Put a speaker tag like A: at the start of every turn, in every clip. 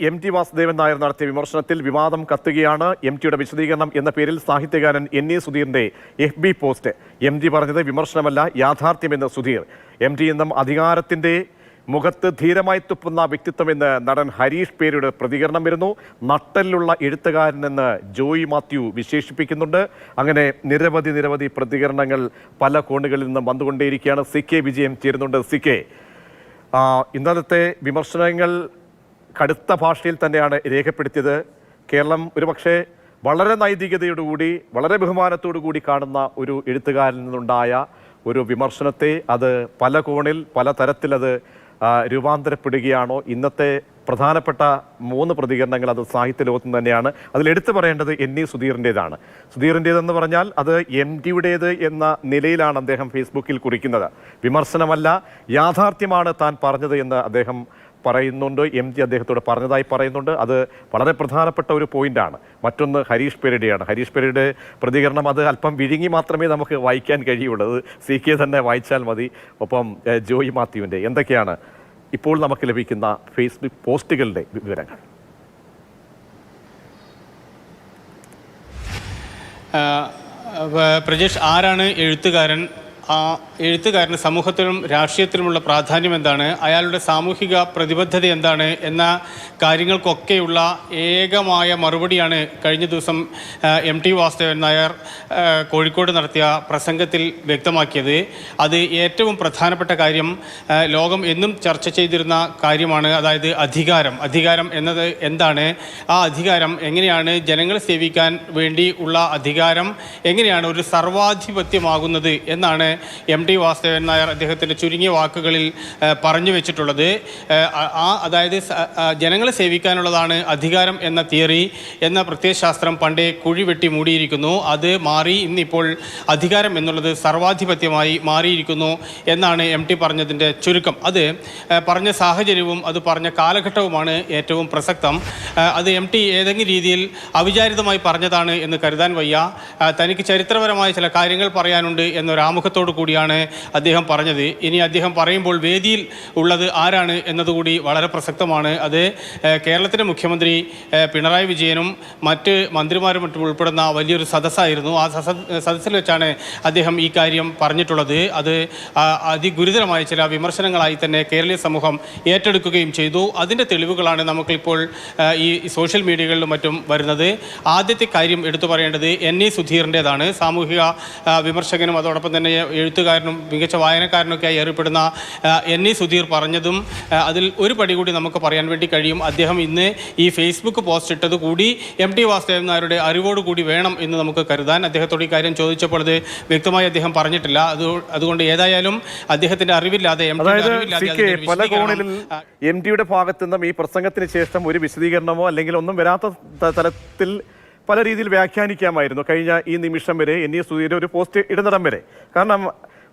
A: എം.ടി. വാസുദേവൻ നായർ നടത്തിയ വിമർശനത്തിൽ വിവാദം കത്തുകയാണ്. എം.ടിയുടെ വിശദീകരണം എന്ന പേരിൽ സാഹിത്യകാരൻ N.E. സുധീറിന്റെ FB post. എം.ടി പറഞ്ഞത് വിമർശനമല്ല, യാഥാർത്ഥ്യമെന്ന് സുധീർ. എം.ടി എന്നും അധികാരത്തിന്റെ മുഖത്ത് ധീരമായി തുപ്പുന്ന വ്യക്തിത്വമെന്ന് നടൻ ഹരീഷ് പേരുടെ പ്രതികരണം വരുന്നു. നട്ടലിലുള്ള എഴുത്തുകാരനെന്ന് ജോയി മാത്യു വിശേഷിപ്പിക്കുന്നുണ്ട്. അങ്ങനെ നിരവധി പ്രതികരണങ്ങൾ പല കോണുകളിൽ നിന്നും വന്നുകൊണ്ടേയിരിക്കുകയാണ്. CK വിജയം ചേരുന്നുണ്ട്. CK, ഇന്നലത്തെ വിമർശനങ്ങൾ കടുത്ത ഭാഷയിൽ തന്നെയാണ് രേഖപ്പെടുത്തിയത്. കേരളം ഒരുപക്ഷെ വളരെ നൈതികതയോടുകൂടി വളരെ ബഹുമാനത്തോടു കൂടി കാണുന്ന ഒരു എഴുത്തുകാരിൽ നിന്നുണ്ടായ ഒരു വിമർശനത്തെ അത് പല കോണിൽ പല തരത്തിലത് രൂപാന്തരപ്പെടുകയാണോ? ഇന്നത്തെ പ്രധാനപ്പെട്ട 3 പ്രതികരണങ്ങൾ അത് സാഹിത്യ ലോകത്ത് തന്നെയാണ്. അതിലെടുത്തു പറയേണ്ടത് N.E. സുധീറിൻ്റെതാണ്. സുധീറിൻ്റേതെന്ന് പറഞ്ഞാൽ അത് എം.ടിയുടേത് എന്ന നിലയിലാണ് അദ്ദേഹം ഫേസ്ബുക്കിൽ കുറിക്കുന്നത്. വിമർശനമല്ല, യാഥാർത്ഥ്യമാണ് താൻ പറഞ്ഞത് എന്ന് അദ്ദേഹം പറയുന്നുണ്ട്. എം.ടി അദ്ദേഹത്തോട് പറഞ്ഞതായി പറയുന്നുണ്ട്. അത് വളരെ പ്രധാനപ്പെട്ട ഒരു പോയിന്റാണ്. മറ്റൊന്ന് ഹരീഷ് പേരുടെയാണ്. ഹരീഷ് പേരുടെ പ്രതികരണം അത് അല്പം വിഴുങ്ങി മാത്രമേ നമുക്ക് വായിക്കാൻ കഴിയുള്ളൂ. അത് CK തന്നെ വായിച്ചാൽ മതി. ഒപ്പം ജോയി മാത്യുവിൻ്റെ എന്തൊക്കെയാണ് ഇപ്പോൾ നമുക്ക് ലഭിക്കുന്ന ഫേസ്ബുക്ക് പോസ്റ്റുകളുടെ വിവരങ്ങൾ?
B: പ്രജേഷ്, ആരാണ് എഴുത്തുകാരൻ? ആ എഴുത്തുകാരന് സമൂഹത്തിലും രാഷ്ട്രീയത്തിലുമുള്ള പ്രാധാന്യം എന്താണ്? അയാളുടെ സാമൂഹിക പ്രതിബദ്ധത എന്താണ് എന്ന കാര്യങ്ങൾക്കൊക്കെയുള്ള ഏകമായ മറുപടിയാണ് കഴിഞ്ഞ ദിവസം M.T. വാസുദേവൻ നായർ കോഴിക്കോട് നടത്തിയ പ്രസംഗത്തിൽ വ്യക്തമാക്കിയത്. അത് ഏറ്റവും പ്രധാനപ്പെട്ട കാര്യം ലോകം എന്നും ചർച്ച ചെയ്തിരുന്ന കാര്യമാണ്. അതായത് അധികാരം എന്നത് എന്താണ്? ആ അധികാരം എങ്ങനെയാണ് ജനങ്ങളെ സേവിക്കാൻ വേണ്ടി ഉള്ള അധികാരം എങ്ങനെയാണ് ഒരു സർവാധിപത്യമാകുന്നത് എന്നാണ് M.T. വാസുദേവൻ നായർ അദ്ദേഹത്തിൻ്റെ ചുരുങ്ങിയ വാക്കുകളിൽ പറഞ്ഞു വെച്ചിട്ടുള്ളത്. അതായത് ജനങ്ങളെ സേവിക്കാനുള്ളതാണ് അധികാരം എന്ന തിയറി എന്ന പ്രത്യയശാസ്ത്രം പണ്ടേ കുഴി വെട്ടി മൂടിയിരിക്കുന്നു. അത് മാറി ഇന്നിപ്പോൾ അധികാരം എന്നുള്ളത് സർവാധിപത്യമായി മാറിയിരിക്കുന്നു എന്നാണ് M.T. പറഞ്ഞതിൻ്റെ ചുരുക്കം. അത് പറഞ്ഞ സാഹചര്യവും അത് പറഞ്ഞ കാലഘട്ടവുമാണ് ഏറ്റവും പ്രസക്തം. അത് M.T. ഏതെങ്കിലും രീതിയിൽ അവിചാരിതമായി പറഞ്ഞതാണ് എന്ന് കരുതാൻ വയ്യ. തനിക്ക് ചരിത്രപരമായ ചില കാര്യങ്ങൾ പറയാനുണ്ട് എന്നൊരാമുഖത്തോട് കൂടിയാണ് അദ്ദേഹം പറഞ്ഞത്. ഇനി അദ്ദേഹം പറയുമ്പോൾ വേദിയിൽ ഉള്ളത് ആരാണ് എന്നതുകൂടി വളരെ പ്രസക്തമാണ്. അത് കേരളത്തിൻ്റെ മുഖ്യമന്ത്രി പിണറായി വിജയനും മറ്റ് മന്ത്രിമാരും മറ്റും ഉൾപ്പെടുന്ന വലിയൊരു സദസ്സായിരുന്നു. ആ സദസ്സിൽ വെച്ചാണ് അദ്ദേഹം ഈ കാര്യം പറഞ്ഞിട്ടുള്ളത്. അത് അതിഗുരുതരമായ ചില വിമർശനങ്ങളായി തന്നെ കേരളീയ സമൂഹം ഏറ്റെടുക്കുകയും ചെയ്തു. അതിൻ്റെ തെളിവുകളാണ് നമുക്കിപ്പോൾ ഈ സോഷ്യൽ മീഡിയകളിലും മറ്റും വരുന്നത്. ആദ്യത്തെ കാര്യം എടുത്തു പറയേണ്ടത് N.E. സുധീറിൻ്റെതാണ്. സാമൂഹിക വിമർശകനും അതോടൊപ്പം തന്നെ എഴുത്തുകാരനും മികച്ച വായനക്കാരനൊക്കെയായി അറിയപ്പെടുന്ന N.E. സുധീർ പറഞ്ഞതും അതിൽ ഒരു പടി കൂടി നമുക്ക് പറയാൻ വേണ്ടി കഴിയും. അദ്ദേഹം ഇന്ന് ഈ ഫേസ്ബുക്ക് പോസ്റ്റ് ഇട്ടത് കൂടി M.T. വാസുദേവൻ നായരുടെ അറിവോടുകൂടി വേണം എന്ന് നമുക്ക് കരുതാൻ. അദ്ദേഹത്തോട് ഈ കാര്യം ചോദിച്ചപ്പോൾ അത് വ്യക്തമായി അദ്ദേഹം പറഞ്ഞിട്ടില്ല. അതുകൊണ്ട് ഏതായാലും അദ്ദേഹത്തിന്റെ അറിവില്ലാതെ
A: പല കോണിലും M.ടിയുടെ ഭാഗത്തു നിന്നും ഈ പ്രസംഗത്തിന് ശേഷം ഒരു വിശദീകരണമോ അല്ലെങ്കിൽ ഒന്നും വരാത്ത തരത്തിൽ പല രീതിയിൽ വ്യാഖ്യാനിക്കാമായിരുന്നു കഴിഞ്ഞ ഈ നിമിഷം വരെ N.E. സുധീർ ഒരു പോസ്റ്റ് ഇടുന്നിടം വരെ. കാരണം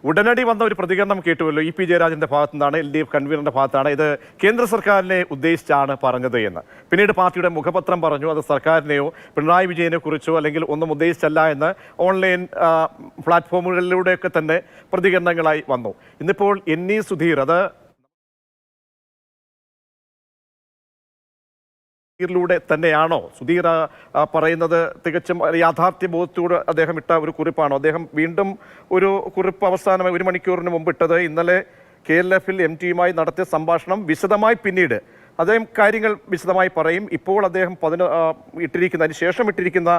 A: ഉടനടി വന്ന ഒരു പ്രതികരണം കേട്ടുവല്ലോ. E.P. ജയരാജന്റെ ഭാഗത്തു നിന്നാണ്, LDF കൺവീനറിന്റെ ഭാഗത്താണ്. ഇത് കേന്ദ്ര സർക്കാരിനെ ഉദ്ദേശിച്ചാണ് പറഞ്ഞത് എന്ന്. പിന്നീട് പാർട്ടിയുടെ മുഖപത്രം പറഞ്ഞു അത് സർക്കാരിനെയോ പിണറായി വിജയനെ കുറിച്ചോ അല്ലെങ്കിൽ ഒന്നും ഉദ്ദേശിച്ചല്ല എന്ന് ഓൺലൈൻ പ്ലാറ്റ്ഫോമുകളിലൂടെയൊക്കെ തന്നെ പ്രതികരണങ്ങളായി വന്നു. ഇന്നിപ്പോൾ N.E. സുധീർ അത് ിലൂടെ തന്നെയാണോ സുധീർ പറയുന്നത്? തികച്ചും യാഥാർത്ഥ്യബോധത്തോട് അദ്ദേഹം ഇട്ട ഒരു കുറിപ്പാണോ? അദ്ദേഹം വീണ്ടും ഒരു കുറിപ്പ് അവസാനമായി 1 മണിക്കൂറിന് മുമ്പ് ഇട്ടത് ഇന്നലെ KLF-ൽ M.ടിയുമായി നടത്തിയ സംഭാഷണം വിശദമായി പിന്നീട് അദ്ദേഹം കാര്യങ്ങൾ വിശദമായി പറയും. ഇപ്പോൾ അദ്ദേഹം അതിന് ശേഷം ഇട്ടിരിക്കുന്ന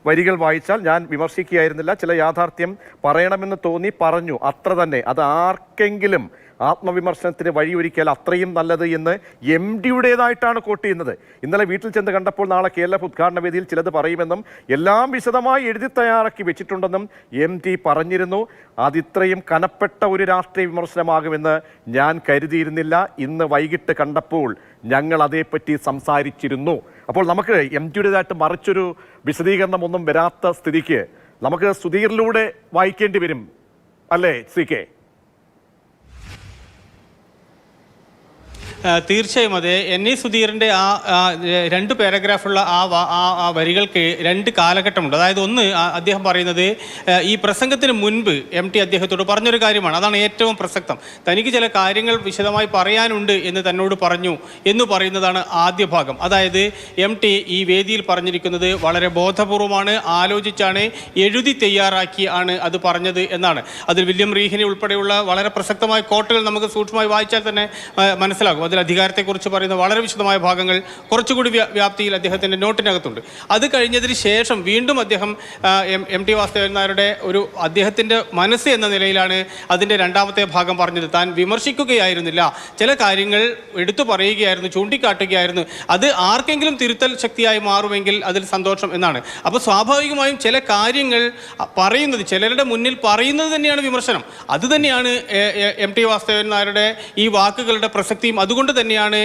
A: വരികൾ വായിച്ചാൽ ഞാൻ വിമർശിക്കുകയായിരുന്നില്ല, ചില യാഥാർത്ഥ്യം പറയണമെന്ന് തോന്നി പറഞ്ഞു, അത്ര തന്നെ. അത് ആർക്കെങ്കിലും ആത്മവിമർശനത്തിന് വഴിയൊരുക്കിയാൽ അത്രയും നല്ലത് എന്ന് M.ടിയുടേതായിട്ടാണ് കോട്ട് ചെയ്യുന്നത്. ഇന്നലെ വീട്ടിൽ ചെന്ന് കണ്ടപ്പോൾ നാളെ KLF ഉദ്ഘാടന വേദിയിൽ ചിലത് പറയുമെന്നും എല്ലാം വിശദമായി എഴുതി തയ്യാറാക്കി വെച്ചിട്ടുണ്ടെന്നും M.ടി പറഞ്ഞിരുന്നു. അതിത്രയും കനപ്പെട്ട ഒരു രാഷ്ട്രീയ വിമർശനമാകുമെന്ന് ഞാൻ കരുതിയിരുന്നില്ല. ഇന്ന് വൈകിട്ട് കണ്ടപ്പോൾ ഞങ്ങൾ അതേപ്പറ്റി സംസാരിച്ചിരുന്നു. അപ്പോൾ നമുക്ക് M.ടിയുടേതായിട്ട് മറിച്ചൊരു വിശദീകരണം ഒന്നും വരാത്ത സ്ഥിതിക്ക് നമുക്ക് സുധീറിലൂടെ വായിക്കേണ്ടി വരും അല്ലേ CK?
B: തീർച്ചയായും അതെ. NA സുധീറിൻ്റെ രണ്ട് പാരഗ്രാഫുള്ള ആ വരികൾക്ക് രണ്ട് കാലഘട്ടമുണ്ട്. അതായത് ഒന്ന് അദ്ദേഹം പറയുന്നത് ഈ പ്രസംഗത്തിന് മുൻപ് MT അദ്ദേഹത്തോട് പറഞ്ഞൊരു കാര്യമാണ്. അതാണ് ഏറ്റവും പ്രസക്തം. തനിക്ക് ചില കാര്യങ്ങൾ വിശദമായി പറയാനുണ്ട് എന്ന് തന്നോട് പറഞ്ഞു എന്ന് പറയുന്നതാണ് ആദ്യ ഭാഗം. അതായത് MT ഈ വേദിയിൽ പറഞ്ഞിരിക്കുന്നത് വളരെ ബോധപൂർവമാണ്, ആലോചിച്ചാണ്, എഴുതി തയ്യാറാക്കിയാണ് അത് പറഞ്ഞത് എന്നാണ്. അതിൽ വില്യം റീഹിനെ ഉൾപ്പെടെയുള്ള വളരെ പ്രസക്തമായ കോട്ടുകൾ നമുക്ക് സൂക്ഷ്മമായി വായിച്ചാൽ തന്നെ മനസ്സിലാകും. അതിൽ അധികാരത്തെക്കുറിച്ച് പറയുന്ന വളരെ വിശദമായ ഭാഗങ്ങൾ കുറച്ചുകൂടി വ്യാപ്തിയിൽ അദ്ദേഹത്തിൻ്റെ നോട്ടിനകത്തുണ്ട്. അത് കഴിഞ്ഞതിന് ശേഷം വീണ്ടും അദ്ദേഹം MT വാസുദേവൻ നായരുടെ അദ്ദേഹത്തിൻ്റെ മനസ്സ് എന്ന നിലയിലാണ് അതിൻ്റെ രണ്ടാമത്തെ ഭാഗം പറഞ്ഞത്. താൻ വിമർശിക്കുകയായിരുന്നില്ല, ചില കാര്യങ്ങൾ എടുത്തു പറയുകയായിരുന്നു, ചൂണ്ടിക്കാട്ടുകയായിരുന്നു. അത് ആർക്കെങ്കിലും തിരുത്തൽ ശക്തിയായി മാറുമെങ്കിൽ അതിൽ സന്തോഷം എന്നാണ്. അപ്പോൾ സ്വാഭാവികമായും ചില കാര്യങ്ങൾ പറയുന്നത്, ചിലരുടെ മുന്നിൽ പറയുന്നത് തന്നെയാണ് വിമർശനം. അത് തന്നെയാണ് MT വാസുദേവൻ നായരുടെ ഈ വാക്കുകളുടെ പ്രസക്തിയും. അതുകൊണ്ട് തന്നെയാണ്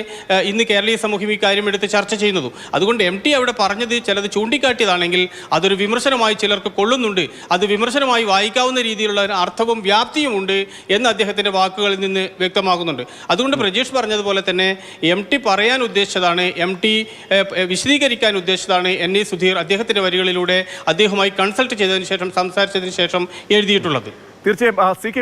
B: ഇന്ന് കേരളീയ സമൂഹം ഈ കാര്യം എടുത്ത് ചർച്ച ചെയ്യുന്നതും. അതുകൊണ്ട് MT അവിടെ പറഞ്ഞത് ചിലത് ചൂണ്ടിക്കാട്ടിയതാണെങ്കിൽ അതൊരു വിമർശനമായി ചിലർക്ക് കൊള്ളുന്നുണ്ട്, അത് വിമർശനമായി വായിക്കാവുന്ന രീതിയിലുള്ള അർത്ഥവും വ്യാപ്തിയും ഉണ്ട് എന്ന് അദ്ദേഹത്തിൻ്റെ വാക്കുകളിൽ നിന്ന് വ്യക്തമാകുന്നുണ്ട്. അതുകൊണ്ട് പ്രജീഷ് പറഞ്ഞതുപോലെ തന്നെ MT പറയാൻ ഉദ്ദേശിച്ചതാണ്, MT വിശദീകരിക്കാൻ ഉദ്ദേശിച്ചതാണ് NA സുധീർ അദ്ദേഹത്തിൻ്റെ വരികളിലൂടെ അദ്ദേഹവുമായി കൺസൾട്ട് ചെയ്തതിന് ശേഷം, സംസാരിച്ചതിന് ശേഷം എഴുതിയിട്ടുള്ളത്.
A: തീർച്ചയായും CK